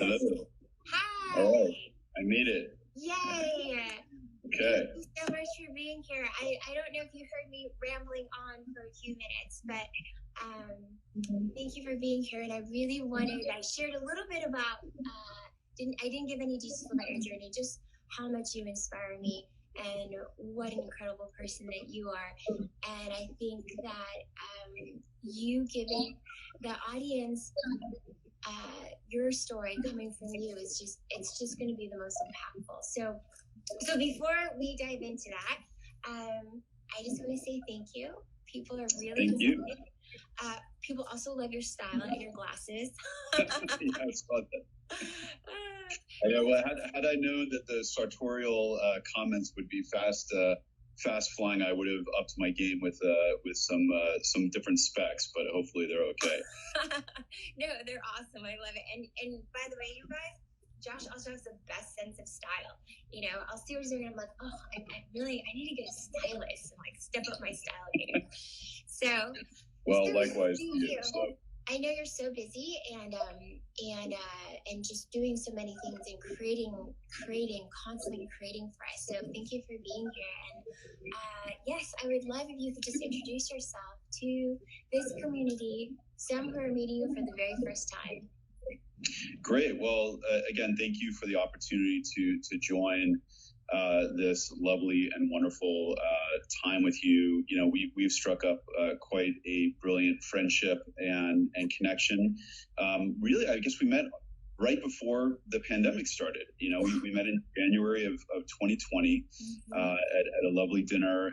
Hello. Hi. All right. I made it. Yay. Okay. Thank you so much for being here. I don't know if you heard me rambling on for a few minutes, but thank you for being here. And I really I shared a little bit about, I didn't give any details about your journey, just how much you inspire me and what an incredible person that you are. And I think that you giving the audience your story coming from you is it's just going to be the most impactful. So before we dive into that, I just want to say thank you. People are really Thank you. People also love your style and your glasses. Yeah, I saw that. I know, well, had I known that the sartorial comments would be fast flying, I would have upped my game with some different specs, but hopefully they're okay. No, they're awesome. I love it. And by the way, you guys, Josh also has the best sense of style. You know, I'll see what he's doing and I'm like, oh, I need to get a stylist and like step up my style game. So Likewise to you. So. I know you're so busy and just doing so many things and constantly creating for us. So thank you for being here. And yes, I would love if you could just introduce yourself to this community, some who are meeting you for the very first time. Great. Well, again, thank you for the opportunity to join this lovely and wonderful time with you. You know, we've struck up quite a brilliant friendship and connection. Really, I guess we met right before the pandemic started. You know, we met in January of 2020 at a lovely dinner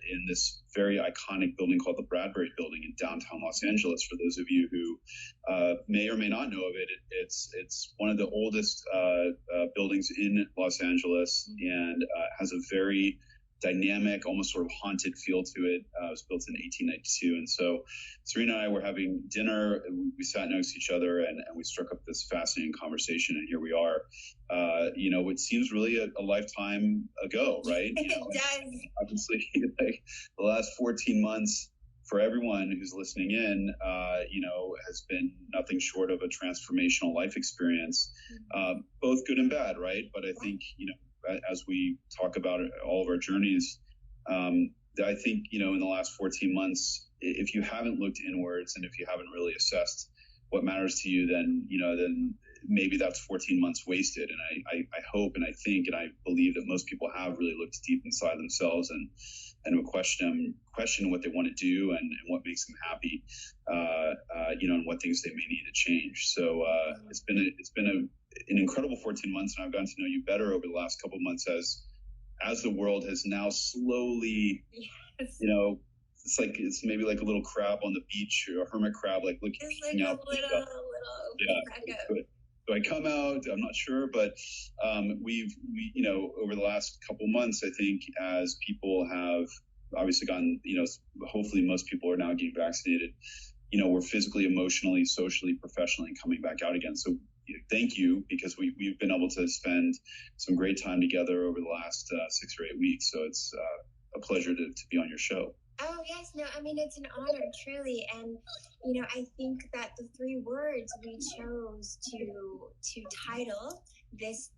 in this very iconic building called the Bradbury building in downtown Los Angeles. For those of you who may or may not know of it, it's one of the oldest buildings in Los Angeles and has a very dynamic, almost sort of haunted feel to it. It was built in 1892. And so Serena and I were having dinner. We sat next to each other and we struck up this fascinating conversation. And here we are, you know, it seems really a lifetime ago, right? It does. Obviously, like the last 14 months for everyone who's listening in, you know, has been nothing short of a transformational life experience, both good and bad, right? But I think, you know, as we talk about all of our journeys, I think, you know, in the last 14 months, if you haven't looked inwards and if you haven't really assessed what matters to you, then maybe that's 14 months wasted. And I hope and I think and I believe that most people have really looked deep inside themselves and will question what they want to do and what makes them happy, you know, and what things they may need to change. So it's been an incredible 14 months, and I've gotten to know you better over the last couple of months as the world has now slowly, yes. You know, it's maybe like a little crab on the beach or a hermit crab, like looking out. Yeah. Do I come out? I'm not sure, but we you know, over the last couple months, I think as people have obviously gotten, you know, hopefully most people are now getting vaccinated. You know, we're physically, emotionally, socially, professionally coming back out again. So thank you, because we've been able to spend some great time together over the last 6 or 8 weeks. So it's a pleasure to be on your show. Oh, yes. No, I mean, it's an honor, truly. And, you know, I think that the 3 words we chose to title this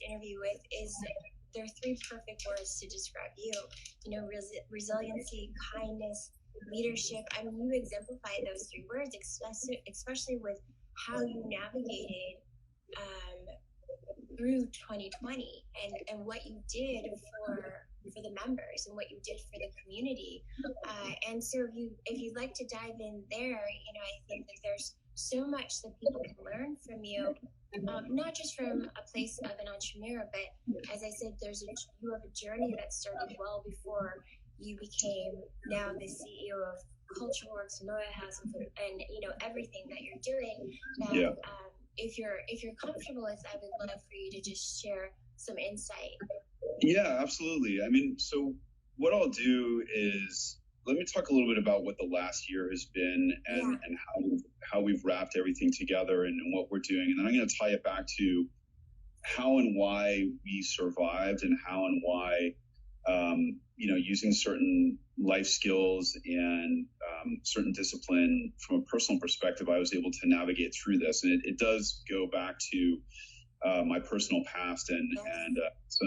interview with there are 3 perfect words to describe you. You know, resiliency, kindness, leadership. I mean, you exemplify those 3 words, especially with how you navigated through 2020 and what you did for the members and what you did for the community. And so if you'd like to dive in there, you know, I think that there's so much that people can learn from you, not just from a place of an entrepreneur, but as I said, you have a journey that started well before you became now the CEO of CultureWorks, NeueHouse, and you know, everything that you're doing. That, yeah. If you're comfortable with, I would love for you to just share some insight. Yeah, absolutely. I mean, so what I'll do is let me talk a little bit about what the last year has been and how we've wrapped everything together and what we're doing. And then I'm going to tie it back to how and why we survived and how and why, you know, using certain life skills and certain discipline from a personal perspective, I was able to navigate through this. And it does go back to my personal past and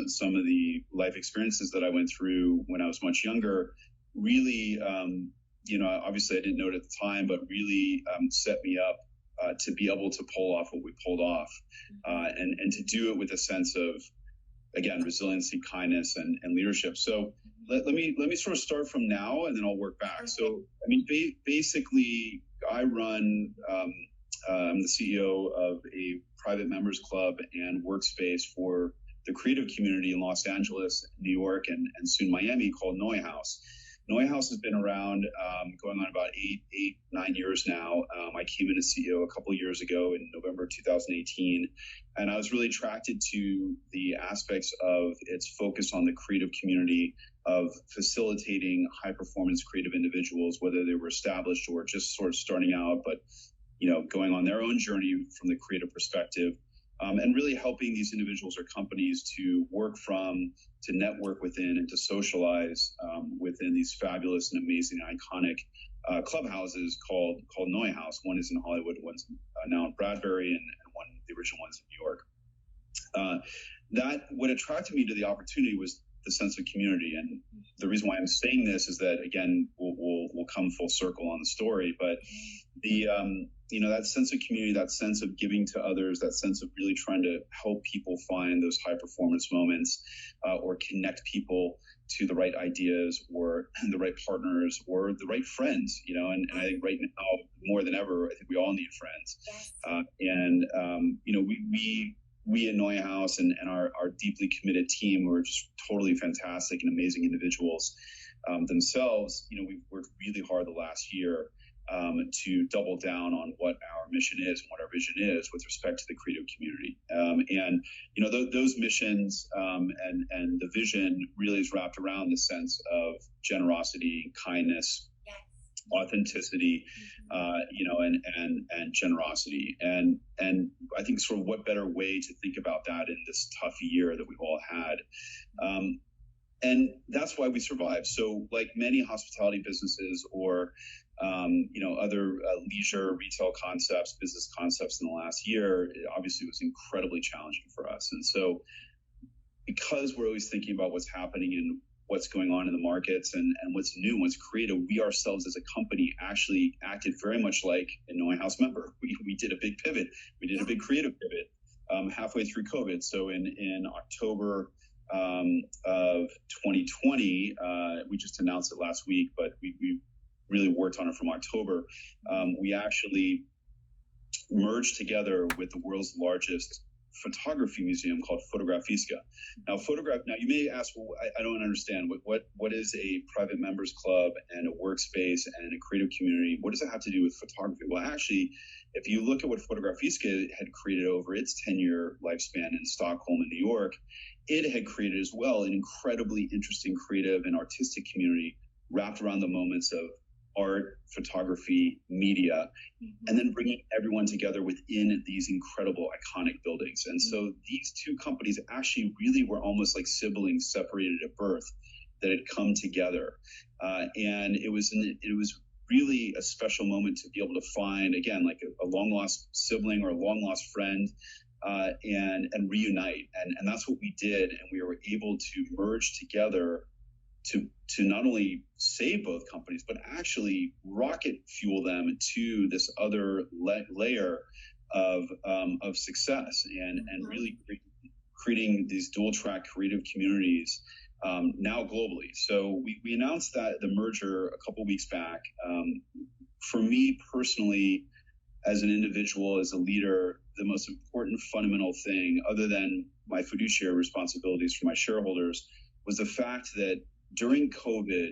some of the life experiences that I went through when I was much younger. Really, obviously I didn't know it at the time, but really set me up to be able to pull off what we pulled off, and to do it with a sense of, again, resiliency, kindness, and leadership. So let me sort of start from now, and then I'll work back. So, I mean, basically, I run. I'm the CEO of a private members club and workspace for the creative community in Los Angeles, New York, and soon Miami, called NeueHouse. NeueHouse has been around going on about 9 years now. I came in as CEO a couple of years ago in November 2018, and I was really attracted to the aspects of its focus on the creative community, of facilitating high-performance creative individuals, whether they were established or just sort of starting out, but going on their own journey from the creative perspective. And really helping these individuals or companies to work from, to network within, and to socialize within these fabulous and amazing and iconic clubhouses called NeueHouse. One is in Hollywood, one's now in Bradbury, and one, the original one's in New York. What attracted me to the opportunity was the sense of community. And the reason why I'm saying this is that, again, we'll come full circle on the story, but the that sense of community, that sense of giving to others, that sense of really trying to help people find those high performance moments, or connect people to the right ideas or the right partners or the right friends, and I think right now more than ever, I think we all need friends. We at NeueHouse and our deeply committed team, who are just totally fantastic and amazing individuals themselves, we've worked really hard the last year to double down on what our mission is and what our vision is with respect to the creative community. Those missions and the vision really is wrapped around the sense of generosity, kindness, authenticity, and generosity. And I think sort of what better way to think about that in this tough year that we've all had. And that's why we survived. So like many hospitality businesses or other leisure retail concepts, business concepts in the last year, it obviously was incredibly challenging for us. And so because we're always thinking about what's happening and what's going on in the markets and what's new, what's creative, we ourselves as a company actually acted very much like a NeueHouse member. We did a big pivot. We did a big creative pivot halfway through COVID. So in October of 2020, we just announced it last week, but we really worked on it from October. We actually merged together with the world's largest photography museum called Fotografiska. Now you may ask, well, I don't understand what is a private members club and a workspace and a creative community? What does it have to do with photography? Well, actually, if you look at what Fotografiska had created over its 10-year lifespan in Stockholm and New York, it had created as well an incredibly interesting creative and artistic community wrapped around the moments of art, photography, media, and then bringing everyone together within these incredible, iconic buildings. And so these two companies actually really were almost like siblings separated at birth that had come together. And it was really a special moment to be able to find, again, like a long-lost sibling or a long-lost friend, and reunite. And that's what we did. And we were able to merge together to not only save both companies, but actually rocket fuel them to this other layer of success and really creating these dual track creative communities now globally. So we announced that the merger a couple weeks back. For me personally, as an individual, as a leader, the most important fundamental thing, other than my fiduciary responsibilities for my shareholders, was the fact that during COVID,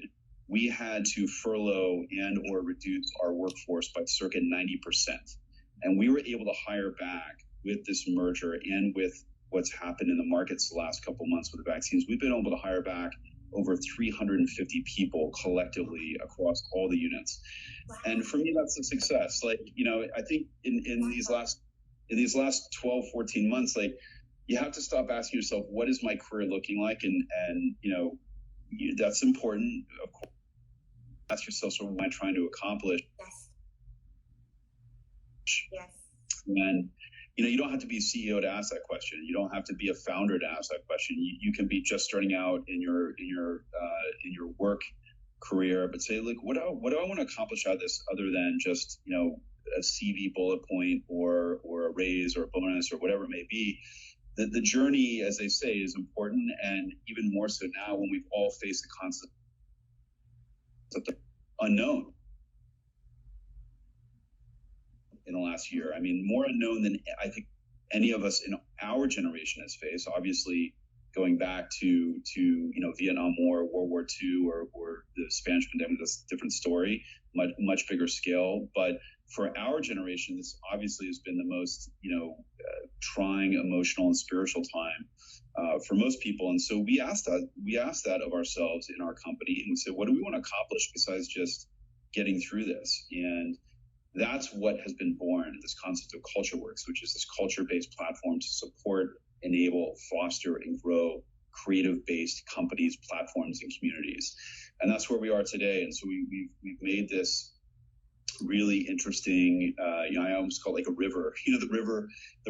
we had to furlough and or reduce our workforce by circa 90%. And we were able to hire back with this merger and with what's happened in the markets the last couple months with the vaccines. We've been able to hire back over 350 people collectively across all the units. And for me, that's a success. I think in these last 12, 14 months, you have to stop asking yourself, what is my career looking like? And that's important, of course. ask yourself, sort of, what am I trying to accomplish? Yes. Yes. And you don't have to be a CEO to ask that question. You don't have to be a founder to ask that question. You can be just starting out in your work career, but say, like, what do I want to accomplish out of this, other than just a CV bullet point or a raise or a bonus or whatever it may be. The journey, as they say, is important, and even more so now when we've all faced the concept of the unknown in the last year. I mean, more unknown than I think any of us in our generation has faced. Obviously, going back to Vietnam War, World War II, or the Spanish pandemic, that's a different story, much bigger scale. But for our generation, this obviously has been the most trying, emotional, and spiritual time for most people. And so we asked that of ourselves in our company, and we said, what do we want to accomplish besides just getting through this? And that's what has been born, this concept of CultureWorks, which is this culture-based platform to support, enable, foster, and grow creative-based companies, platforms, and communities. And that's where we are today. And so we've made this really interesting, I almost call it like a river. The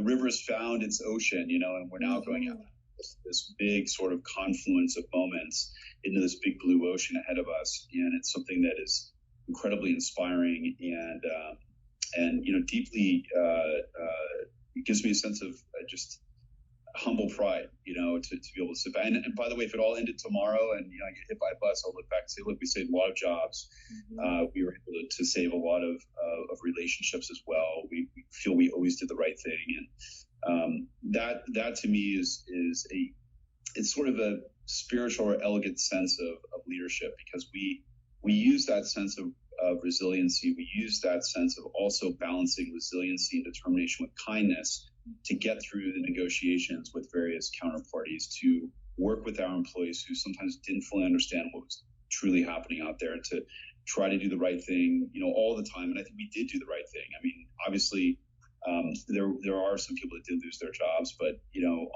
river has found its ocean, and we're now going out this big sort of confluence of moments into this big blue ocean ahead of us. And it's something that is incredibly inspiring and deeply it gives me a sense of just humble pride, to be able to sit back. And by the way, if it all ended tomorrow and I get hit by a bus, I'll look back and say, look, we saved a lot of jobs. Mm-hmm. We were able to save a lot of relationships as well. We feel we always did the right thing, and that to me is it's sort of a spiritual or elegant sense of leadership, because we use that sense of resiliency. We use that sense of also balancing resiliency and determination with kindness to get through the negotiations with various counterparties, to work with our employees who sometimes didn't fully understand what was truly happening out there, and to try to do the right thing, all the time. And I think we did do the right thing. I mean, obviously, there are some people that did lose their jobs, but,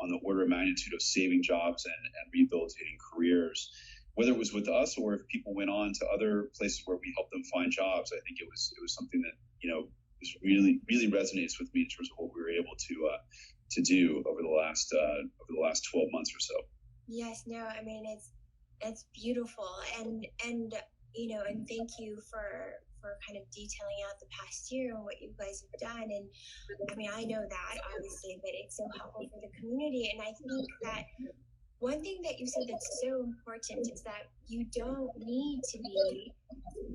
on the order of magnitude of saving jobs and rehabilitating careers, whether it was with us or if people went on to other places where we helped them find jobs, I think it was something that, really, really resonates with me in terms of what we were able to do over the last 12 months or so. Yes, no, I mean, it's beautiful. And thank you for kind of detailing out the past year and what you guys have done. And I mean, I know that obviously, but it's so helpful for the community. And I think that one thing that you said that's so important is that you don't need to be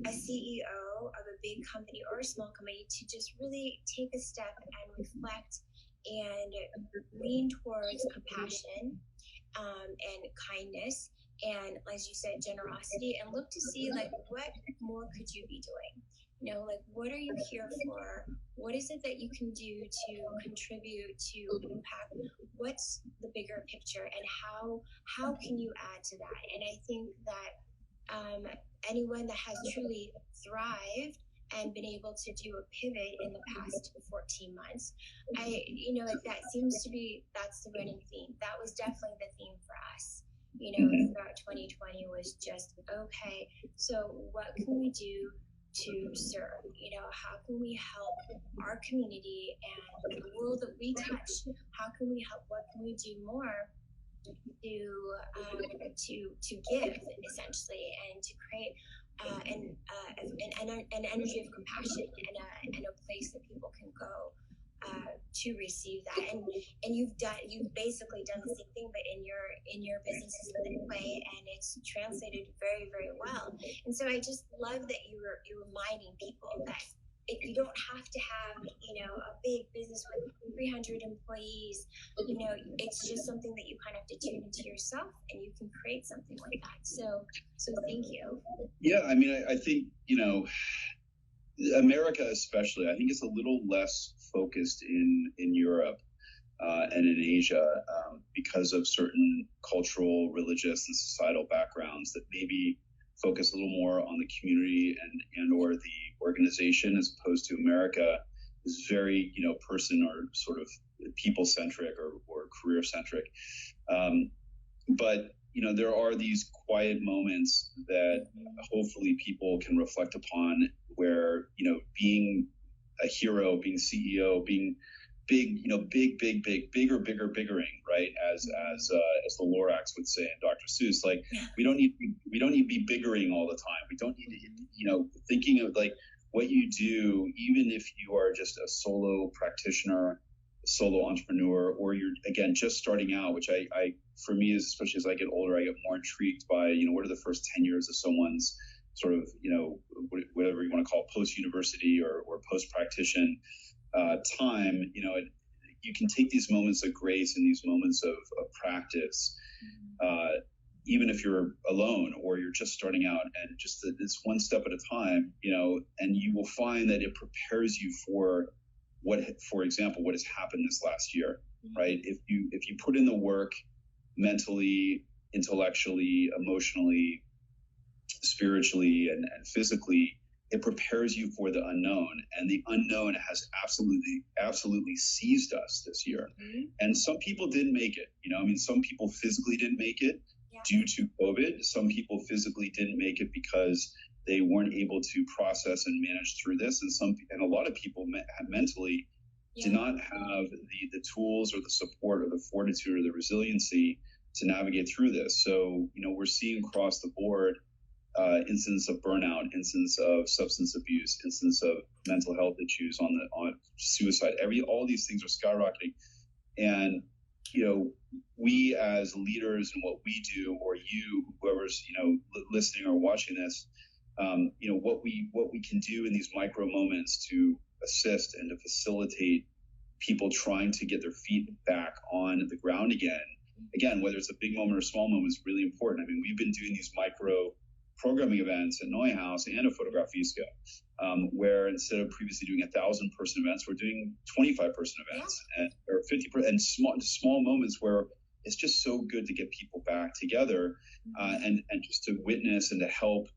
a CEO of a big company or a small company to just really take a step and reflect and lean towards compassion and kindness, and, as you said, generosity, and look to see, like, what more could you be doing? Like, what are you here for? What is it that you can do to contribute, to impact? What's the bigger picture, and how can you add to that? And I think that anyone that has truly thrived and been able to do a pivot in the past 14 months, that seems to be, that's the running theme. That was definitely the theme for us. Throughout 2020 was just, okay, so what can we do to serve? How can we help our community and the world that we touch? How can we help? What can we do more to give, essentially, and to create an energy of compassion and a place that people can go to receive that. And you've basically done the same thing, but in your businesses way, and it's translated very, very well. And so I just love that you're reminding people that you don't have to have a big business with 300 employees. It's just something that you kind of have to tune into yourself, and you can create something like that. So thank you. Yeah, I mean, I think America especially, I think it's a little less focused in Europe and in Asia because of certain cultural, religious, and societal backgrounds that maybe focus a little more on the community and or the organization, as opposed to America is very, person or sort of people centric or career centric. But there are these quiet moments that hopefully people can reflect upon where, being a hero, being CEO, being big, bigger, biggering, right? As the Lorax would say, and Dr. Seuss, like we don't need to be biggering all the time. We don't need to, thinking of like what you do, even if you are just a solo practitioner, a solo entrepreneur, or you're again just starting out, which I for me, especially as I get older, I get more intrigued by, what are the first 10 years of someone's sort of, whatever you want to call it, post-university or post-practitioner time. You can take these moments of grace and these moments of practice, even if you're alone or you're just starting out, and just it's one step at a time, and you will find that it prepares you for for example, what has happened this last year, right? If you put in the work mentally, intellectually, emotionally, spiritually, and physically, it prepares you for the unknown, and the unknown has absolutely seized us this year. And some people didn't make it. Some people physically didn't make it due to COVID. Some people physically didn't make it because they weren't able to process and manage through this, and a lot of people mentally did not have the tools or the support or the fortitude or the resiliency to navigate through this. So we're seeing across the board incidents of burnout, incidents of substance abuse, incidents of mental health issues, on suicide. All these things are skyrocketing, and we as leaders in what we do, or whoever's listening or watching this, what we can do in these micro moments to assist and to facilitate people trying to get their feet back on the ground again, whether it's a big moment or small moment, is really important. We've been doing these micro programming events at NeueHouse and at Fotografisca, where instead of previously doing 1,000-person events, we're doing 25-person events, or 50%, and small moments where it's just so good to get people back together, and just to witness and to help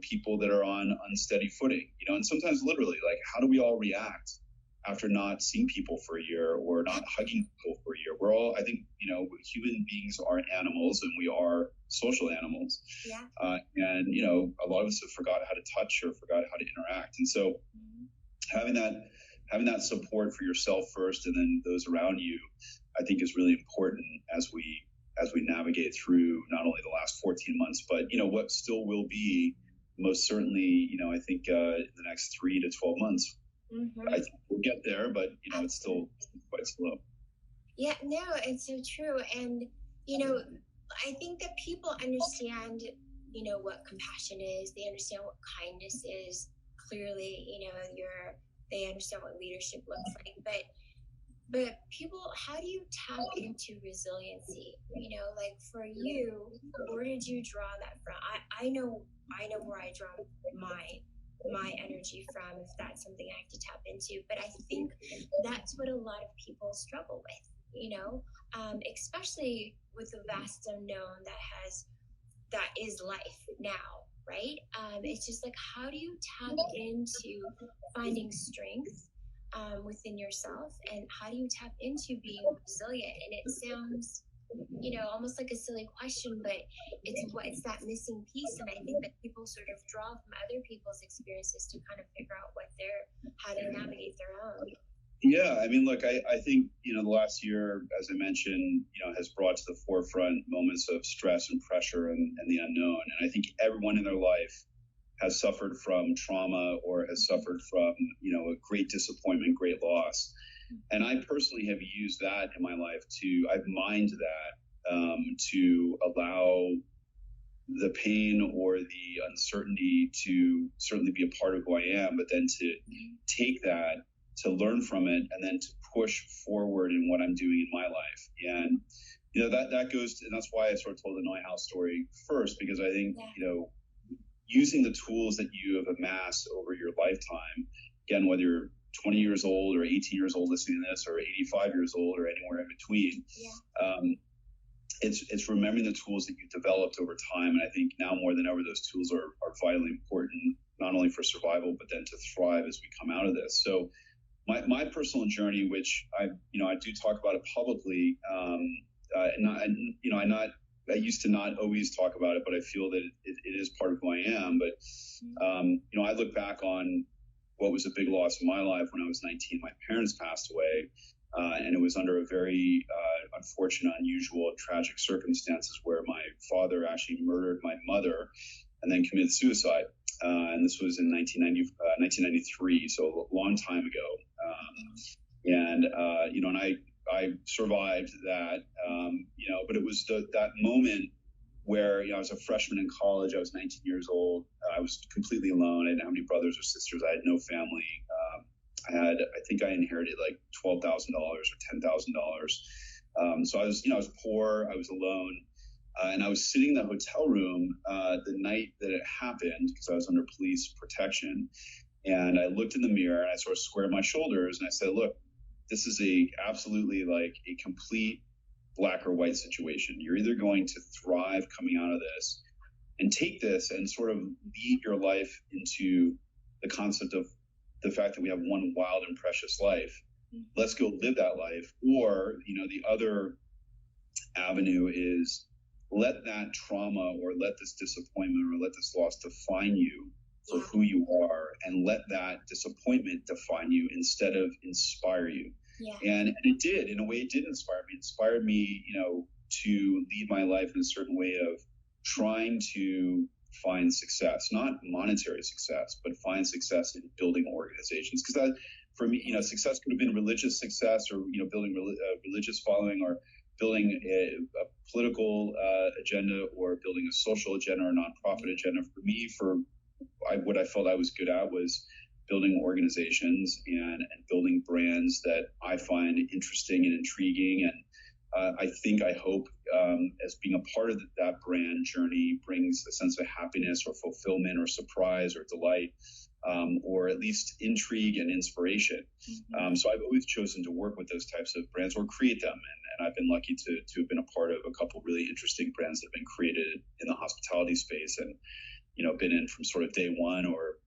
people that are on unsteady footing, and sometimes literally, like, how do we all react after not seeing people for a year or not hugging people for a year? We're all, I think, human beings are animals, and we are social animals. And, a lot of us have forgot how to touch or forgot how to interact. And so having that support for yourself first, and then those around you, I think is really important as we navigate through not only the last 14 months, but, what still will be most certainly, I think in the next 3 to 12 months. I think we'll get there, but it's still quite slow. Yeah, no, it's so true. And I think that people understand what compassion is. They understand what kindness is. Clearly, they understand what leadership looks like. But people, how do you tap into resiliency? Like for you, where did you draw that from? I know where I draw my energy from, if that's something I have to tap into. But I think that's what a lot of people struggle with, especially with the vast unknown that is life now, right? It's just like, how do you tap into finding strength within yourself, and how do you tap into being resilient? And it sounds almost like a silly question, but it's that missing piece. And I think that people sort of draw from other people's experiences to kind of figure out how to navigate their own. Yeah, look, I think, the last year, as I mentioned, has brought to the forefront moments of stress and pressure and the unknown. And I think everyone in their life has suffered from trauma or has suffered from, a great disappointment, great loss. And I personally have used that in my life I've mined that to allow the pain or the uncertainty to certainly be a part of who I am, but then to take that, to learn from it, and then to push forward in what I'm doing in my life. And, that goes to, and that's why I sort of told the NeueHouse story first, because I think, using the tools that you have amassed over your lifetime, again, whether you're 20 years old or 18 years old listening to this, or 85 years old, or anywhere in between, it's remembering the tools that you've developed over time. And I think now more than ever, those tools are vitally important, not only for survival, but then to thrive as we come out of this. So my personal journey, which I do talk about it publicly, I'm not I used to not always talk about it, but I feel that it is part of who I am. But, I look back on what was a big loss in my life when I was 19. My parents passed away, and it was under a very unfortunate, unusual, tragic circumstances where my father actually murdered my mother and then committed suicide. And this was in 1993, so a long time ago. And I survived that, but it was that moment where, I was a freshman in college. I was 19 years old. I was completely alone. I didn't have any brothers or sisters. I had no family. I think I inherited like $12,000 or $10,000. So I was poor. I was alone. And I was sitting in the hotel room the night that it happened because I was under police protection. And I looked in the mirror and I sort of squared my shoulders and I said, look, this is absolutely like a complete black or white situation. You're either going to thrive coming out of this and take this and sort of lead your life into the concept of the fact that we have one wild and precious life. Let's go live that life. Or, the other avenue is let that trauma or let this disappointment or let this loss define you for who you are, and let that disappointment define you instead of inspire you. And it did. In a way, it did inspire me. It inspired me, to lead my life in a certain way of trying to find success, not monetary success, but find success in building organizations. Because that, for me, success could have been religious success, or building a religious following, or building a political agenda, or building a social agenda or nonprofit agenda. For me, what I felt I was good at was building organizations and building brands that I find interesting and intriguing. And I hope as being a part of that brand journey brings a sense of happiness or fulfillment or surprise or delight, or at least intrigue and inspiration. So I've always chosen to work with those types of brands or create them. And I've been lucky to have been a part of a couple really interesting brands that have been created in the hospitality space, and been in from sort of day one or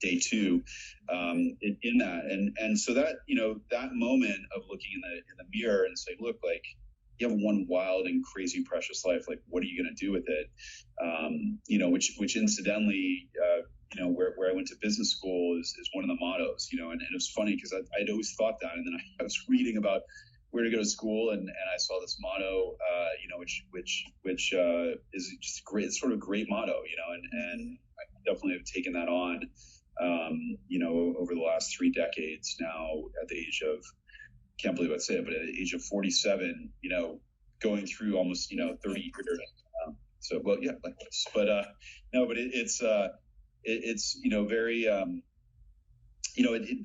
day two in that. And so that that moment of looking in the mirror and saying, look, like, you have one wild and crazy precious life, like, what are you going to do with it? Which incidentally, where I went to business school is one of the mottos, and it was funny because I'd always thought that, and then I was reading about where to go to school, and I saw this motto, which is just great. It's sort of a great motto, and I definitely have taken that on, over the last 3 decades now, at the age of, can't believe I'd say it, but at the age of 47, going through almost, 30 years. So, well, yeah, like this, but no, but it's very,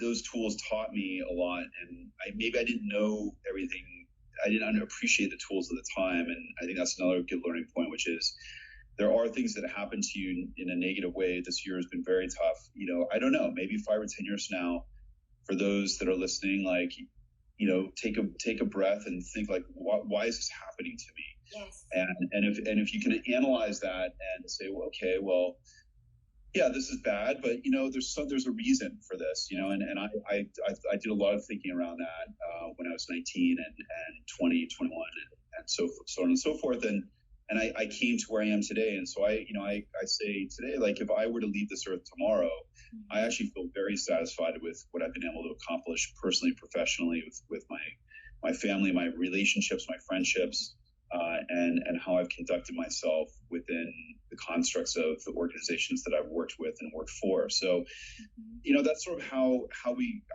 those tools taught me a lot, and maybe I didn't know everything. I didn't appreciate the tools at the time. And I think that's another good learning point, which is there are things that happen to you in a negative way. This year has been very tough. I don't know, maybe 5 or 10 years from now, for those that are listening, like, take a breath and think, like, why is this happening to me? Yes. And if you can analyze that and say, well, okay, well, yeah, this is bad, but there's a reason for this, and I did a lot of thinking around that when I was 19 and 20, 21, and so on and so forth, and I came to where I am today. And so I say today, like, if I were to leave this earth tomorrow, I actually feel very satisfied with what I've been able to accomplish personally, professionally, with my family, my relationships, my friendships, and how I've conducted myself within the constructs of the organizations that I've worked with and worked for. So, that's sort of how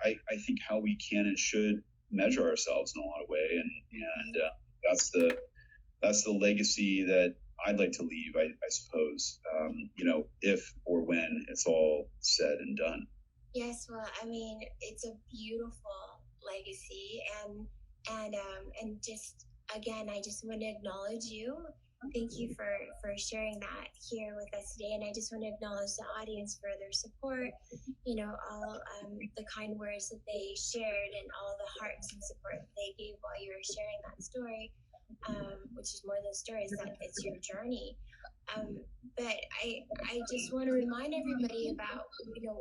I think how we can and should measure ourselves in a lot of way. And that's the legacy that I'd like to leave, I suppose, if or when it's all said and done. Yes, well, I mean, it's a beautiful legacy, and just, again, I just want to acknowledge you. Thank you for sharing that here with us today. And I just want to acknowledge the audience for their support, all the kind words that they shared and all the hearts and support that they gave while you were sharing that story, which is more than stories, that it's your journey. But I just want to remind everybody about,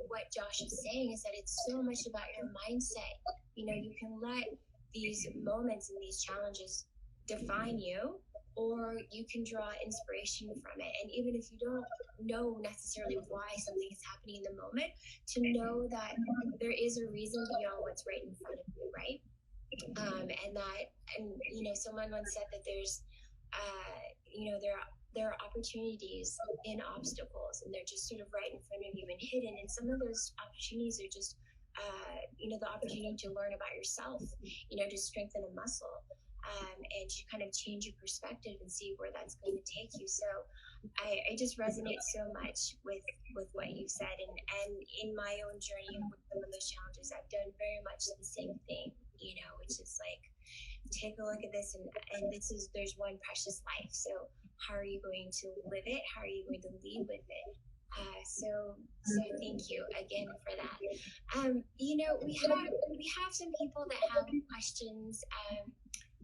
what Josh is saying is that it's so much about your mindset. You can let these moments and these challenges define you, or you can draw inspiration from it. And even if you don't know necessarily why something is happening in the moment, to know that there is a reason beyond what's right in front of you, right? And someone once said that there's, there are opportunities in obstacles, and they're just sort of right in front of you and hidden. And some of those opportunities are just, the opportunity to learn about yourself, to strengthen a muscle, and to kind of change your perspective and see where that's going to take you. So I just resonate so much with what you said. And in my own journey with some of those challenges, I've done very much the same thing, which is like, take a look at this, and there's one precious life. So how are you going to live it? How are you going to lead with it? So thank you again for that. We have some people that have questions.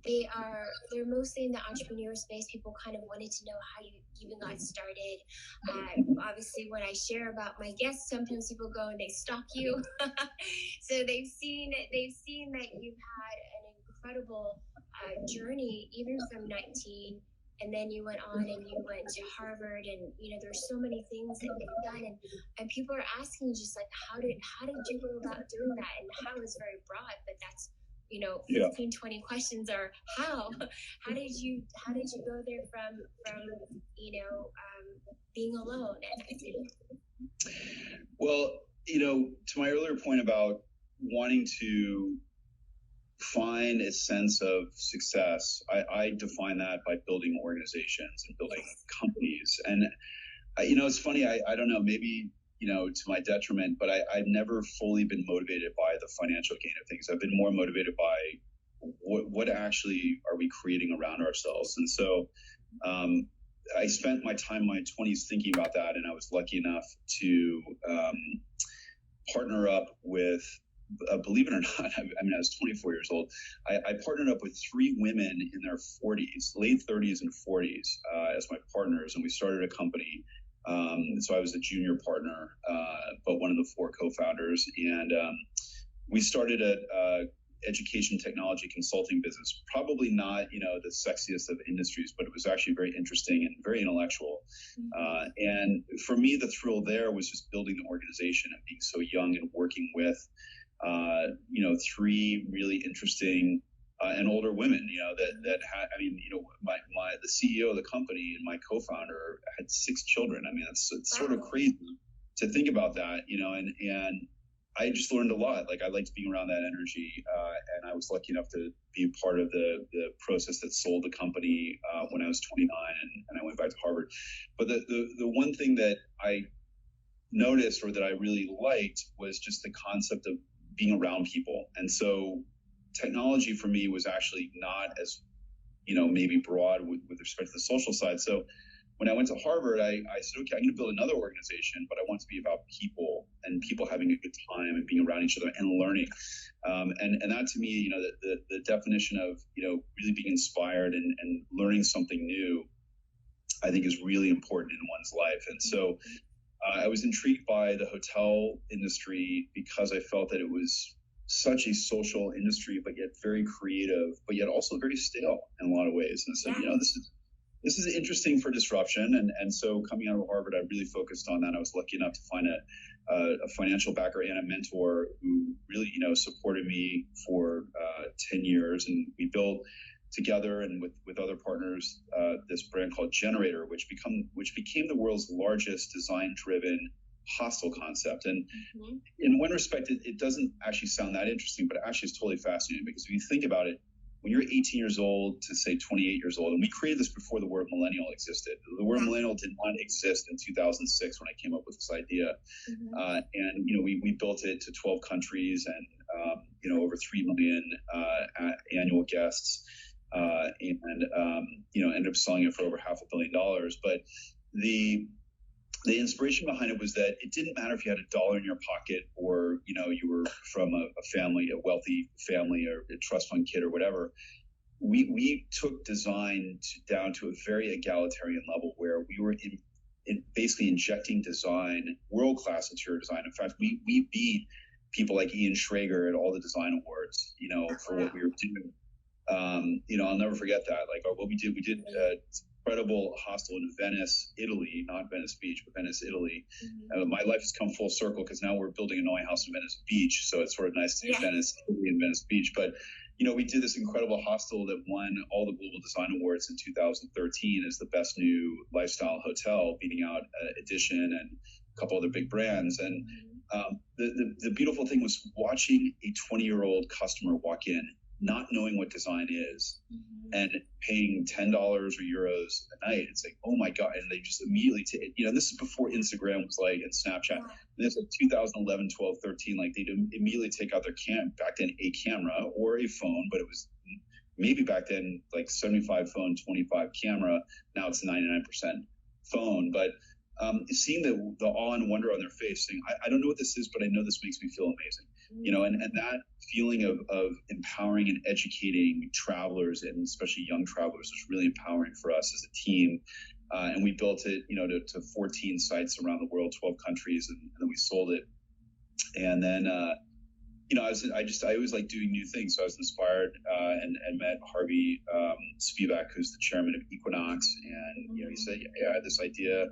They're mostly in the entrepreneur space. People kind of wanted to know how you even got started. Obviously, when I share about my guests, sometimes people go and they stalk you. So they've seen that you've had an incredible journey, even from 19. And then you went on and you went to Harvard, and there's so many things that you've done, and people are asking just like, how did you go about doing that? And how is very broad, but that's 15, 20 questions are how did you go there from being alone? Well, to my earlier point about wanting to find a sense of success, I define that by building organizations and building companies. And it's funny, I don't know, maybe to my detriment, but I've never fully been motivated by the financial gain of things. I've been more motivated by what actually are we creating around ourselves. And so I spent my time in my 20s thinking about that, and I was lucky enough to partner up with, believe it or not, I mean, I was 24 years old. I partnered up with 3 women in their 40s, late 30s and 40s, as my partners, and we started a company. So I was a junior partner, but one of the 4 co-founders, and we started a education technology consulting business. Probably not, the sexiest of industries, but it was actually very interesting and very intellectual. And for me, the thrill there was just building the organization and being so young and working with 3 really interesting and older women, that had, the CEO of the company and my co-founder had 6 children. I mean, it's sort of crazy to think about that, and I just learned a lot. Like, I liked being around that energy, and I was lucky enough to be a part of the process that sold the company when I was 29, and I went back to Harvard. But the one thing that I noticed, or that I really liked, was just the concept of being around people. And so technology for me was actually not as, maybe broad with respect to the social side. So when I went to Harvard, I said, okay, I'm going to build another organization, but I want it to be about people and people having a good time and being around each other and learning. And that, to me, the definition of, really being inspired and learning something new, I think, is really important in one's life. And so I was intrigued by the hotel industry because I felt that it was such a social industry, but yet very creative, but yet also very stale in a lot of ways. And so, this is interesting for disruption. And so coming out of Harvard, I really focused on that. I was lucky enough to find a financial backer and a mentor who really, supported me for 10 years. And we built together and with other partners this brand called Generator, which became the world's largest design-driven hostel concept. And in one respect, it doesn't actually sound that interesting, but it actually is totally fascinating, because if you think about it, when you're 18 years old to say 28 years old, and we created this before the word millennial existed. The word millennial did not exist in 2006 when I came up with this idea. And, we built it to 12 countries and, over 3 million annual guests. Ended up selling it for over $500 million. But the inspiration behind it was that it didn't matter if you had $1 in your pocket, or you were from a wealthy family, or a trust fund kid, or whatever. We took design down to a very egalitarian level, where we were basically injecting design, world-class interior design. In fact, we beat people like Ian Schrager at all the design awards, for what we were doing. I'll never forget that. Like what we did incredible hostel in Venice, Italy, not Venice Beach, but Venice, Italy. My life has come full circle because now we're building a NeueHouse in Venice Beach. So it's sort of nice to be Venice, Italy, and Venice Beach. But, we did this incredible hostel that won all the Global Design Awards in 2013 as the best new lifestyle hotel, beating out Edition and a couple other big brands. And the beautiful thing was watching a 20-year-old customer walk in, not knowing what design is, and paying $10 or euros a night. It's like, oh my God. And they just immediately, this is before Instagram was like, and Snapchat. And it's like 2011, 12, 13, like they'd immediately take out their back then a camera or a phone, but it was maybe back then like 75 phone, 25 camera. Now it's 99% phone. But seeing the awe and wonder on their face, saying, I don't know what this is, but I know this makes me feel amazing. And that feeling of empowering and educating travelers, and especially young travelers, was really empowering for us as a team. And we built it, to 14 sites around the world, 12 countries, and then we sold it. And then, I always like doing new things. So I was inspired and met Harvey Spivak, who's the chairman of Equinox. And, he said, I had this idea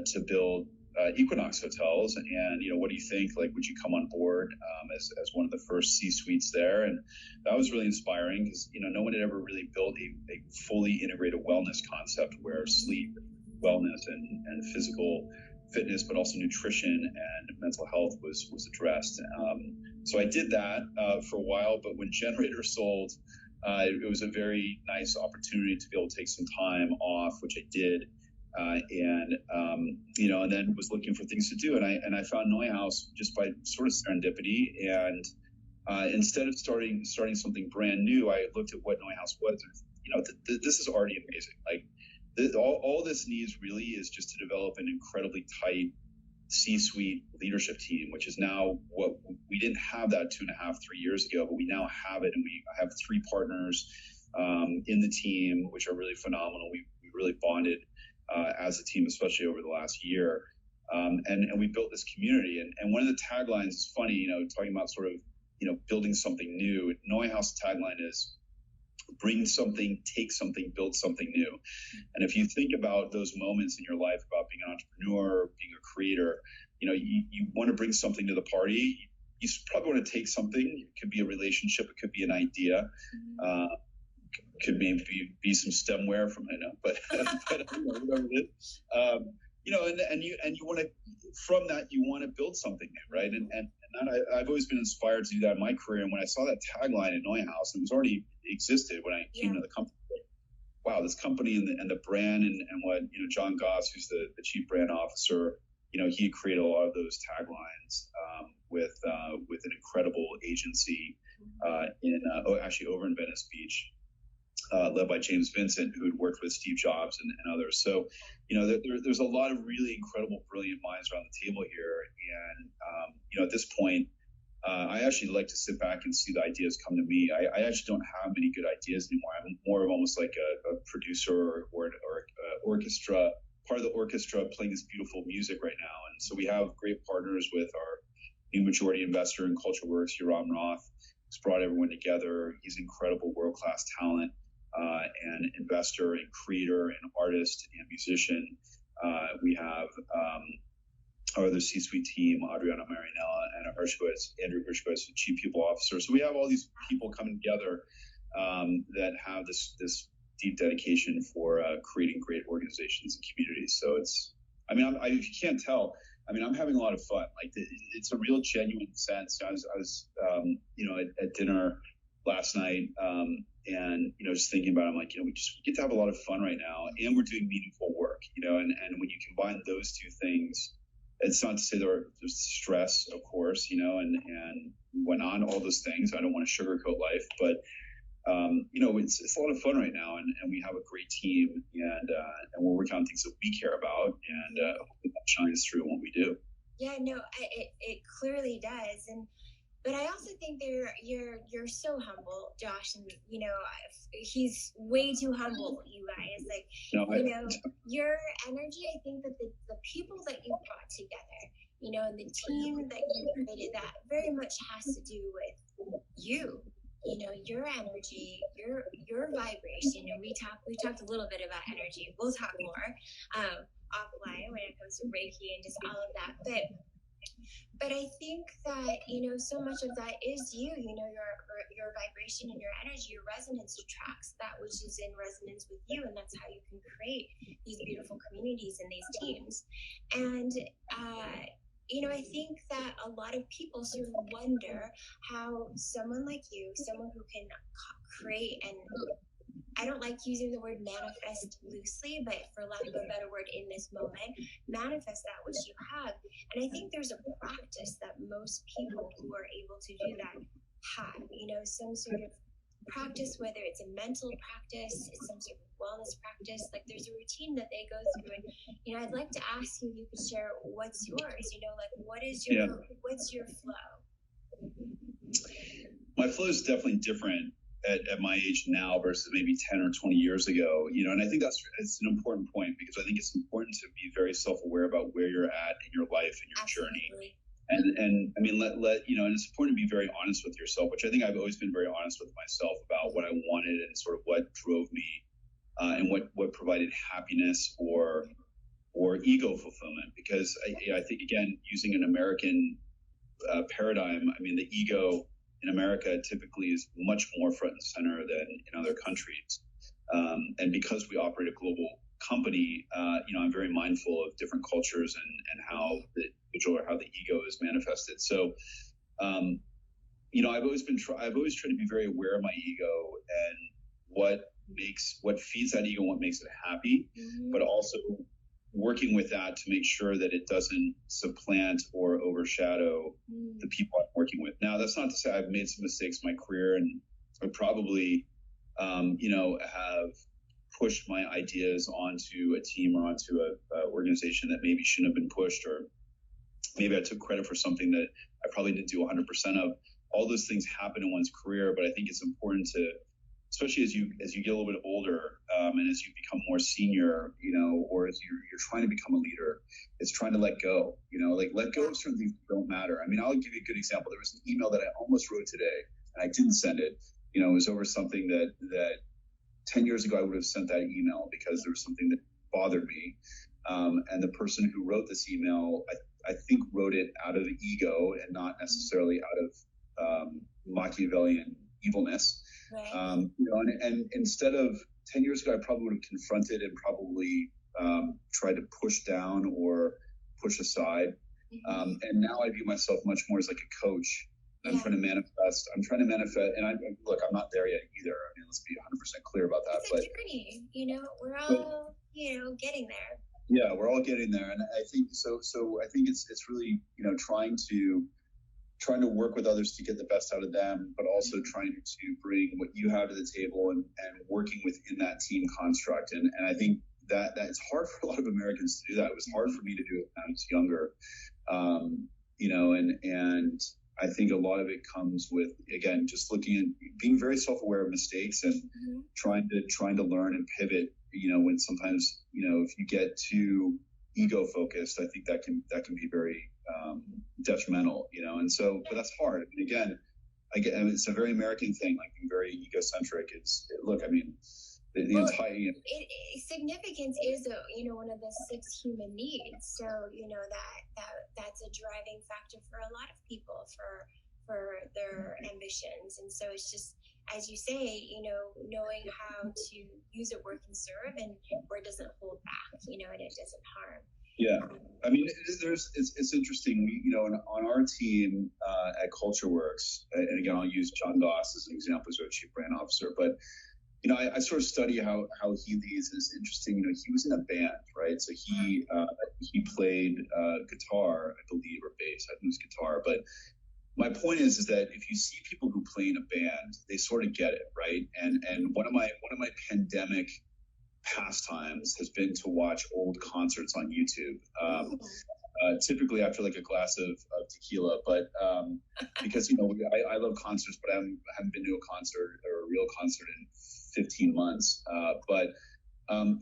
to build Equinox hotels, and what do you think? Like, would you come on board as one of the first C-suites there? And that was really inspiring because no one had ever really built a fully integrated wellness concept where sleep, wellness, and physical fitness, but also nutrition and mental health was addressed. So I did that for a while, but when Generator sold, it was a very nice opportunity to be able to take some time off, which I did. And then was looking for things to do, and I found NeueHouse just by sort of serendipity. And instead of starting something brand new, I looked at what NeueHouse was. This is already amazing. Like all this needs really is just to develop an incredibly tight C-suite leadership team, which is now what we didn't have that 2.5-3 years ago, but we now have it, and we have 3 partners in the team, which are really phenomenal. We really bonded as a team, especially over the last year. And we built this community. And one of the taglines is funny, talking about sort of, building something new. NeueHouse tagline is bring something, take something, build something new. And if you think about those moments in your life about being an entrepreneur, being a creator, you want to bring something to the party. You probably want to take something. It could be a relationship. It could be an idea. Could maybe be some stemware from but whatever it is. And you want to, from that, you want to build something new, right? And that I've always been inspired to do that in my career. And when I saw that tagline at NeueHouse, it was already existed when I came to the company. Wow, this company and the brand and what John Goss, who's the chief brand officer, he created a lot of those taglines with an incredible agency actually over in Venice Beach. Led by James Vincent, who had worked with Steve Jobs and others. So, there's a lot of really incredible, brilliant minds around the table here. And, at this point, I actually like to sit back and see the ideas come to me. I actually don't have many good ideas anymore. I'm more of almost like a producer or orchestra, part of the orchestra playing this beautiful music right now. And so we have great partners with our new majority investor in CultureWorks, Yoram Roth, who's brought everyone together. He's incredible, world-class talent. And investor and creator and artist and musician. We have our other C-suite team, Adriana Marinella and Andrew Hershkowitz, the chief people officer. So we have all these people coming together that have this deep dedication for creating great organizations and communities. So if you can't tell, I'm having a lot of fun. Like it's a real genuine sense. I was at dinner last night, and just thinking about it, I'm like, we get to have a lot of fun right now, and we're doing meaningful work, and when you combine those two things, it's not to say there's stress, of course, and when on all those things, I don't want to sugarcoat life, but it's a lot of fun right now, and we have a great team, and we're working on things that we care about, and hopefully that shines through in what we do. Yeah, no, it clearly does, but I also think you're so humble, Josh, and he's way too humble. You guys, your energy. I think that the people that you brought together, and the team that you created, that very much has to do with you. your energy, your vibration. We talked a little bit about energy. We'll talk more offline when it comes to Reiki and just all of that. But I think that so much of that is your vibration and your energy, your resonance attracts that which is in resonance with you, and that's how you can create these beautiful communities and these teams. And I think that a lot of people sort of wonder how someone like you, someone who can create, and I don't like using the word manifest loosely, but for lack of a better word in this moment, manifest that which you have. And I think there's a practice that most people who are able to do that have, some sort of practice, whether it's a mental practice, it's some sort of wellness practice. Like there's a routine that they go through, and I'd like to ask you if you could share what's yours. What's your flow? My flow is definitely different at my age now versus maybe 10 or 20 years ago, and I think it's an important point, because I think it's important to be very self-aware about where you're at in your life and your journey. And I mean, and it's important to be very honest with yourself, which I think I've always been very honest with myself about what I wanted and sort of what drove me and what provided happiness or ego fulfillment. Because I think, again, using an American paradigm, I mean, the ego in America typically is much more front and center than in other countries. And because we operate a global company, I'm very mindful of different cultures and how the individual or how the ego is manifested. So, I've always tried to be very aware of my ego and what feeds that ego, what makes it happy, but also working with that to make sure that it doesn't supplant or overshadow the people I'm working with. Now, that's not to say I've made some mistakes in my career, and I probably, have pushed my ideas onto a team or onto a organization that maybe shouldn't have been pushed, or maybe I took credit for something that I probably didn't do 100% of. All those things happen in one's career, but I think it's important to, especially as you get a little bit older, and as you become more senior, or as you're trying to become a leader, it's trying to let go, let go of certain things that don't matter. I mean, I'll give you a good example. There was an email that I almost wrote today, and I didn't send it. It was over something that 10 years ago I would have sent that email because there was something that bothered me. And the person who wrote this email, I think, wrote it out of ego and not necessarily out of Machiavellian evilness. Right. And instead of 10 years ago, I probably would have confronted and probably tried to push down or push aside. And now I view myself much more as like a coach. I'm trying to manifest, and I'm not there yet either. I mean, let's be 100% clear about that. It's a journey, we're all, getting there. Yeah, we're all getting there. And I think, so I think it's really, trying to work with others to get the best out of them, but also trying to bring what you have to the table and working within that team construct. And I think that it's hard for a lot of Americans to do that. It was hard for me to do it when I was younger. And I think a lot of it comes with, again, just looking at being very self-aware of mistakes and trying to learn and pivot, when sometimes, if you get too ego focused, I think that can be very detrimental, and so, but that's hard. And again, it's a very American thing, like being very egocentric. The entire significance is one of the 6 human needs. So that's a driving factor for a lot of people for their ambitions. And so it's just, as you say, knowing how to use it where it can serve and where it doesn't hold back, and it doesn't harm. Yeah, I mean, it's interesting. We, on our team at CultureWorks, and again, I'll use John Doss as an example as our chief brand officer, but I sort of study how he leads. It's interesting. He was in a band, right? So he played guitar, I believe, or bass. I think it was guitar. But my point is that if you see people who play in a band, they sort of get it, right? And one of my pandemic pastimes has been to watch old concerts on YouTube. Typically after like a glass of tequila, but because I love concerts, but I haven't been to a concert or a real concert in 15 months. But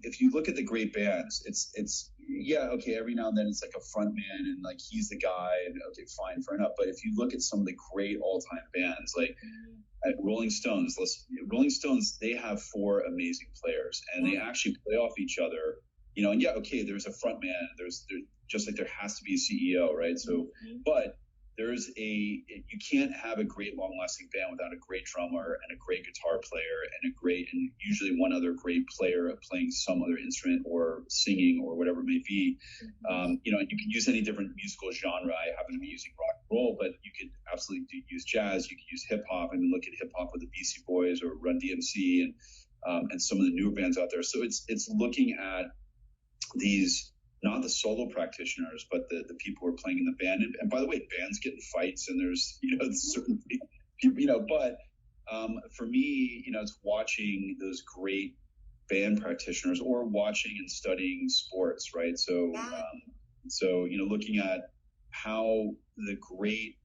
if you look at the great bands, it's yeah, okay, every now and then it's like a front man and like he's the guy, and okay, fine, fair enough. But if you look at some of the great all-time bands, like at Rolling Stones, Rolling Stones, they have 4 amazing players, and they actually play off each other. You know, and yeah, okay, there's a front man, there's just like there has to be a CEO, right? So, but you can't have a great long-lasting band without a great drummer and a great guitar player and usually one other great player playing some other instrument or singing or whatever it may be. You know, and you can use any different musical genre. I happen to be using rock and roll, but you could absolutely use jazz. You could use hip hop. I mean, look at hip hop with the Beastie Boys or Run DMC and some of the newer bands out there. So it's looking at these, not the solo practitioners, but the people who are playing in the band. And by the way, bands get in fights, and there's, you know, certain people, you know, but for me, you know, it's watching those great band practitioners or watching and studying sports, right? So, you know, looking at how the great,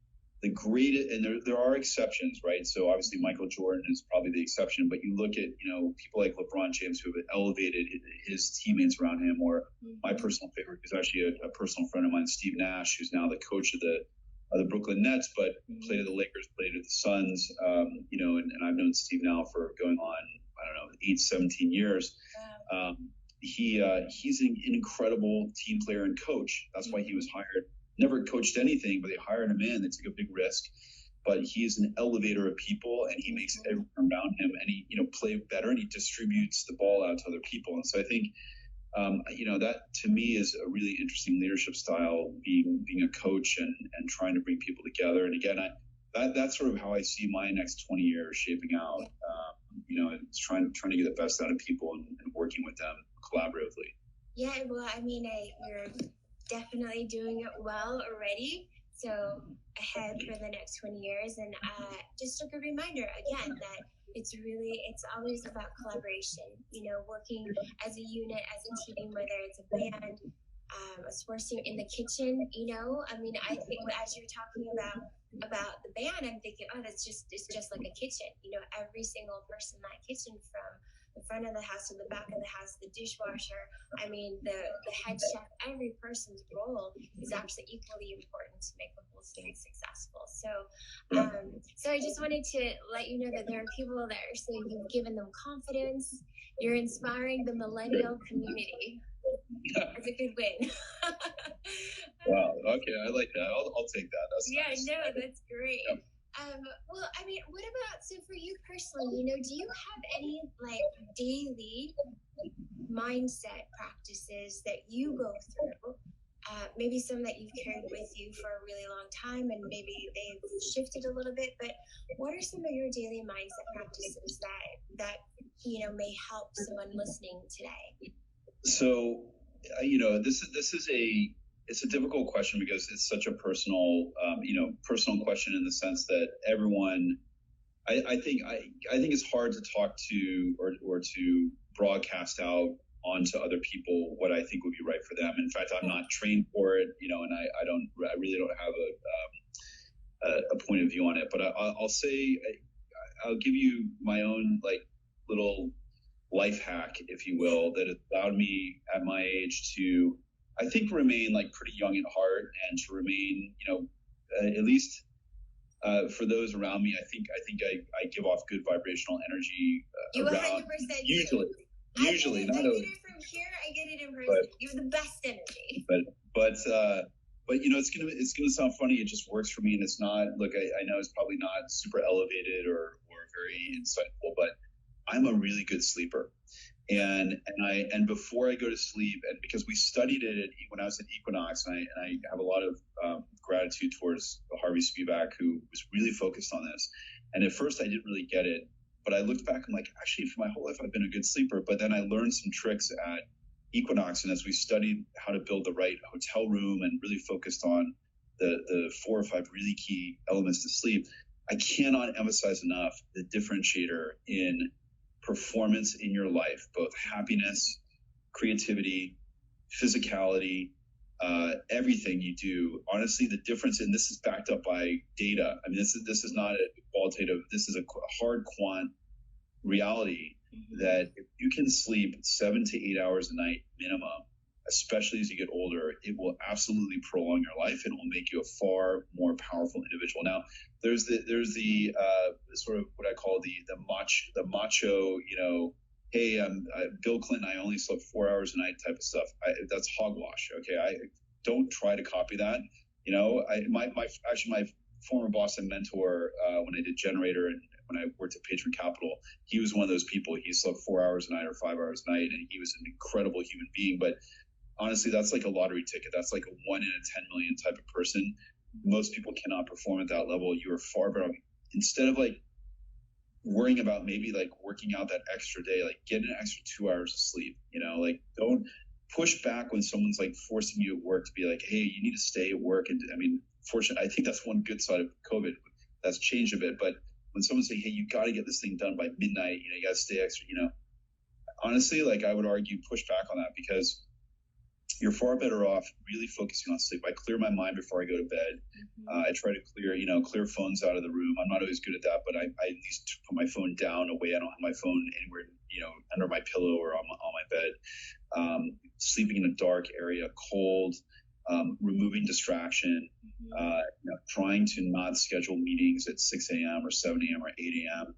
and there are exceptions, right? So obviously Michael Jordan is probably the exception, but you look at, you know, people like LeBron James who have elevated his teammates around him, or my personal favorite is actually a personal friend of mine, Steve Nash, who's now the coach of the Brooklyn Nets, but played at the Lakers, played at the Suns, you know, and I've known Steve now for going on, I don't know, 17 years. He's an incredible team player and coach. That's why he was hired. Never coached anything, but they hired him in. They took a big risk. But he's an elevator of people, and he makes everyone around him, and he, you know, play better, and he distributes the ball out to other people. And so I think, you know, that to me is a really interesting leadership style, being a coach and trying to bring people together. And again, that's sort of how I see my next 20 years shaping out. You know, it's trying to get the best out of people and working with them collaboratively. Yeah, well, I mean, you're definitely doing it well already, so ahead for the next 20 years. And just a good reminder again that it's always about collaboration, you know, working as a unit, as a team, whether it's a band, a sports team, in the kitchen. You know, I mean, I think as you're talking about the band, I'm thinking, it's just like a kitchen. You know, every single person in that kitchen, from the front of the house to the back of the house, the dishwasher, I mean, the head chef, every person's role is actually equally important to make the whole thing successful. So I just wanted to let you know that there are people that are saying you've given them confidence, you're inspiring the millennial community. That's a good win. Wow, okay, I like that. I'll take that. That's nice. That's great. Yeah. Well, I mean, what about, so for you personally, you know, do you have any like daily mindset practices that you go through? Maybe some that you've carried with you for a really long time, and maybe they've shifted a little bit, but what are some of your daily mindset practices that you know, may help someone listening today? So, you know, it's a difficult question because it's such a personal question, in the sense that everyone, I think it's hard to talk to or to broadcast out onto other people what I think would be right for them. In fact, I'm not trained for it, you know, and I really don't have a point of view on it. But I'll say, I'll give you my own like little life hack, if you will, that has allowed me at my age to, I think, remain like pretty young at heart, and to remain, you know, at least for those around me, I think I give off good vibrational energy. You 100% usually. I get it from here. I get it in person. You're the best energy. But you know, it's gonna sound funny. It just works for me, and it's not. Look, I know it's probably not super elevated or very insightful, but I'm a really good sleeper. And before I go to sleep, and because we studied it when I was at Equinox, and I have a lot of gratitude towards Harvey Spivak, who was really focused on this. And at first I didn't really get it, but I looked back, I'm like, actually, for my whole life I've been a good sleeper. But then I learned some tricks at Equinox, and as we studied how to build the right hotel room and really focused on the 4 or 5 really key elements to sleep, I cannot emphasize enough the differentiator in performance in your life, both happiness, creativity, physicality, everything you do. Honestly, the difference, and this is backed up by data. I mean, this is not a qualitative, this is a hard quant reality, that if you can sleep 7 to 8 hours a night minimum, especially as you get older, it will absolutely prolong your life and it will make you a far more powerful individual. Now, there's the sort of what I call the macho, hey, Bill Clinton, I only slept 4 hours a night type of stuff. That's hogwash. Okay, I don't try to copy that. My former boss and mentor, when I did Generator and when I worked at Patriot Capital, he was one of those people. He slept 4 hours a night or 5 hours a night, and he was an incredible human being. But honestly, that's like a lottery ticket. That's like a 1 in a 10 million type of person. Most people cannot perform at that level. You are far better. Instead of like worrying about maybe like working out that extra day, like get an extra 2 hours of sleep, like don't push back when someone's like forcing you at work to be like, hey, you need to stay at work. And I mean, fortunately, I think that's one good side of COVID. That's changed a bit. But when someone's saying, hey, you got to get this thing done by midnight, you got to stay extra, honestly, like I would argue push back on that, because you're far better off really focusing on sleep. I clear my mind before I go to bed. I try to clear phones out of the room. I'm not always good at that, but I at least put my phone down away. I don't have my phone anywhere, under my pillow or on my bed. Sleeping in a dark area, cold, removing distraction, trying to not schedule meetings at 6 a.m. or 7 a.m. or 8 a.m.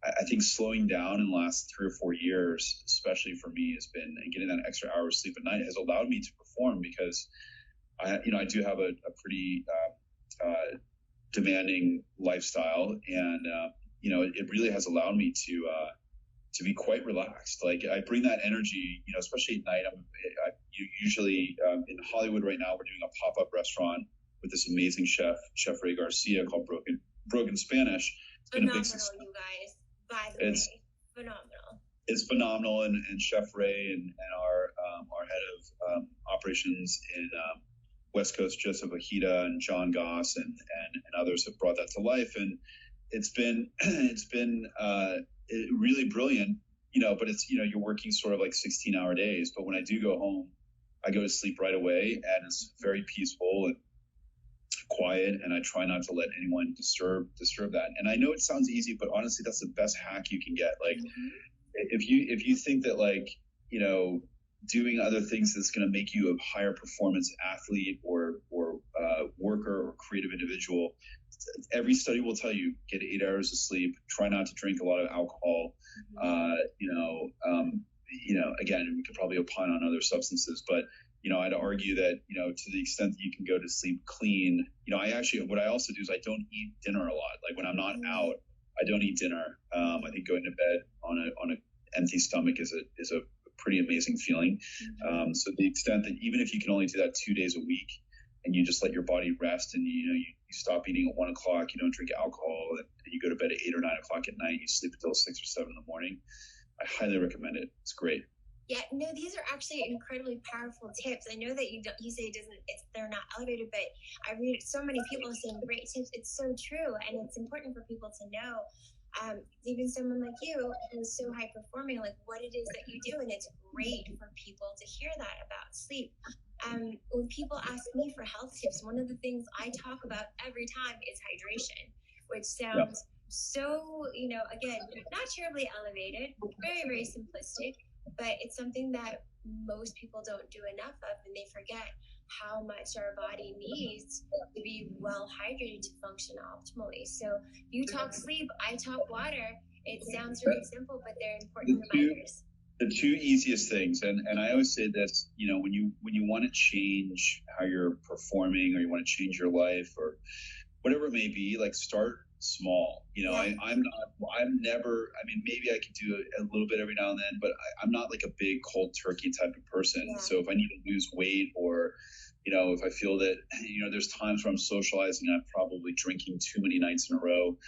I think slowing down in the last 3 or 4 years, especially for me, has been, and getting that extra hour of sleep at night has allowed me to perform, because I do have a pretty demanding lifestyle, and it really has allowed me to be quite relaxed. Like I bring that energy, especially at night. Usually in Hollywood right now, we're doing a pop-up restaurant with this amazing chef Ray Garcia, called Broken Spanish. It's been a big success. You guys. By the way, phenomenal. It's phenomenal, and Chef Ray and our head of operations in West Coast, Joseph Ojeda, and John Goss and others have brought that to life, and it's been really brilliant. But it's you're working sort of like 16-hour days. But when I do go home, I go to sleep right away, and it's very peaceful and quiet, and I try not to let anyone disturb that. And I know it sounds easy, but honestly, that's the best hack you can get. Like if you think that like doing other things that's going to make you a higher performance athlete or worker or creative individual, every study will tell you get 8 hours of sleep, try not to drink a lot of alcohol. Again, we could probably opine on other substances, but I'd argue that, to the extent that you can go to sleep clean, what I also do is I don't eat dinner a lot. Like when I'm not out, I don't eat dinner. I think going to bed on an empty stomach is a pretty amazing feeling. So the extent that even if you can only do that 2 days a week, and you just let your body rest, and you stop eating at 1 o'clock, you don't drink alcohol, and you go to bed at 8 or 9 o'clock at night, you sleep until 6 or 7 in the morning, I highly recommend it. It's great. Yeah, no, these are actually incredibly powerful tips. I know that you say they're not elevated, but I read so many people saying great tips. It's so true, and it's important for people to know. Even someone like you who's so high performing, like what it is that you do, and it's great for people to hear that about sleep. When people ask me for health tips, one of the things I talk about every time is hydration, which sounds so, again, not terribly elevated, very, very simplistic, but it's something that most people don't do enough of, and they forget how much our body needs to be well hydrated to function optimally. So you talk sleep, I talk water. It sounds really simple, but they're important reminders. The two easiest things, and I always say this, when you want to change how you're performing, or you want to change your life, or whatever it may be, like start small. I'm never, maybe I could do a little bit every now and then, but I'm not like a big cold turkey type of person. Yeah. So if I need to lose weight, or if I feel that there's times where I'm socializing, I'm probably drinking too many nights in a row.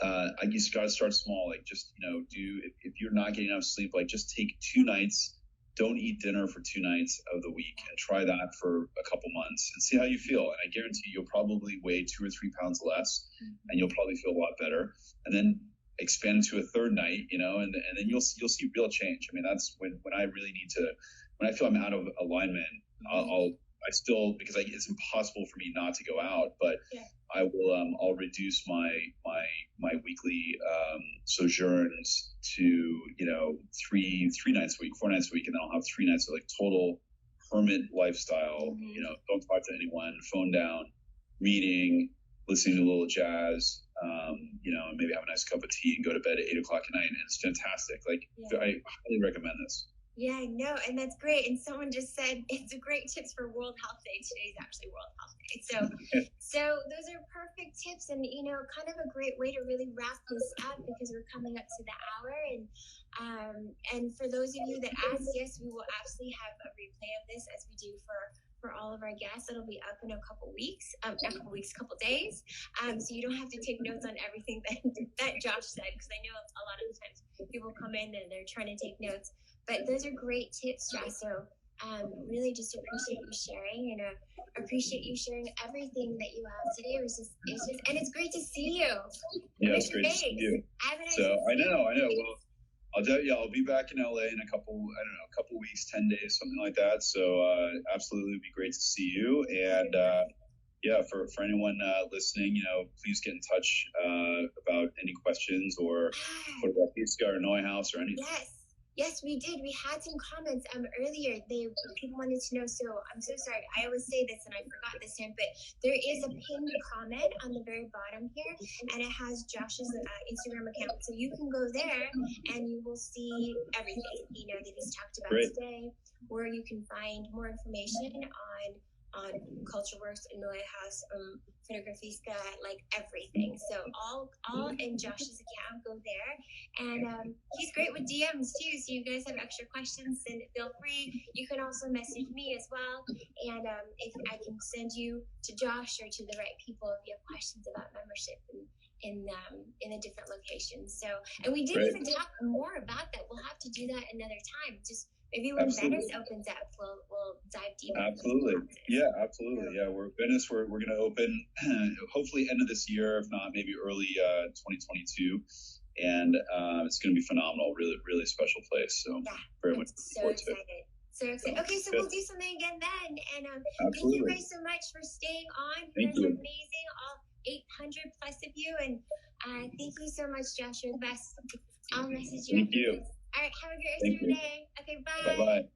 I just got to start small. Like just, if you're not getting enough sleep, like just take 2 nights, don't eat dinner for 2 nights of the week, and try that for a couple months and see how you feel. And I guarantee you'll probably weigh 2 or 3 pounds less, and you'll probably feel a lot better. And then expand to a third night, and then you'll see real change. That's when I really need to, when I feel I'm out of alignment, I still, because it's impossible for me not to go out, but I'll reduce my weekly sojourns to 3 nights a week, 4 nights a week, and then I'll have 3 nights of like total hermit lifestyle. Don't talk to anyone, phone down, reading, listening to a little jazz, and maybe have a nice cup of tea and go to bed at 8 o'clock at night. And it's fantastic. I highly recommend this. Yeah, I know, and that's great. And someone just said it's a great tips for World Health Day. Today's actually World Health Day, so those are perfect tips, and kind of a great way to really wrap this up because we're coming up to the hour. And for those of you that asked, yes, we will absolutely have a replay of this as we do for all of our guests. It'll be up in a couple weeks, couple days. So you don't have to take notes on everything that Josh said, because I know a lot of the times people come in and they're trying to take notes. But those are great tips, Josh. So really just appreciate you sharing, and appreciate you sharing everything that you have today. And it's great to see you. Yeah, it's great to see you. I know. Well, I'll be back in LA in a couple weeks, 10 days, something like that. So absolutely, it'd be great to see you. And for anyone listening, please get in touch about any questions or for WYATT or NeueHouse or anything. Yes, we did. We had some comments earlier. People wanted to know. So I'm so sorry. I always say this and I forgot this time, but there is a pinned comment on the very bottom here, and it has Josh's Instagram account. So you can go there and you will see everything that he's talked about today, or you can find more information on Cultureworks and NeueHouse, Fotografista, like everything. So all in Josh's account, go there. And he's great with DMs too. So you guys have extra questions, then feel free. You can also message me as well. And if I can send you to Josh or to the right people if you have questions about membership in the different locations. So, and we didn't even talk more about that. We'll have to do that another time. Just maybe when Venice opens up, we'll dive deeper. Absolutely. Yeah, absolutely. Yeah, Venice, we're going to open hopefully end of this year, if not maybe early 2022. And it's going to be phenomenal. Really, really special place. So very much looking forward to it. So excited. Okay, so we'll do something again then. And thank you guys so much for staying on. You guys are amazing, all 800 plus of you. And thank you so much, Josh. You're the best. I'll message you. Thank you. All right, have a great rest of your day. Okay, bye. Bye-bye.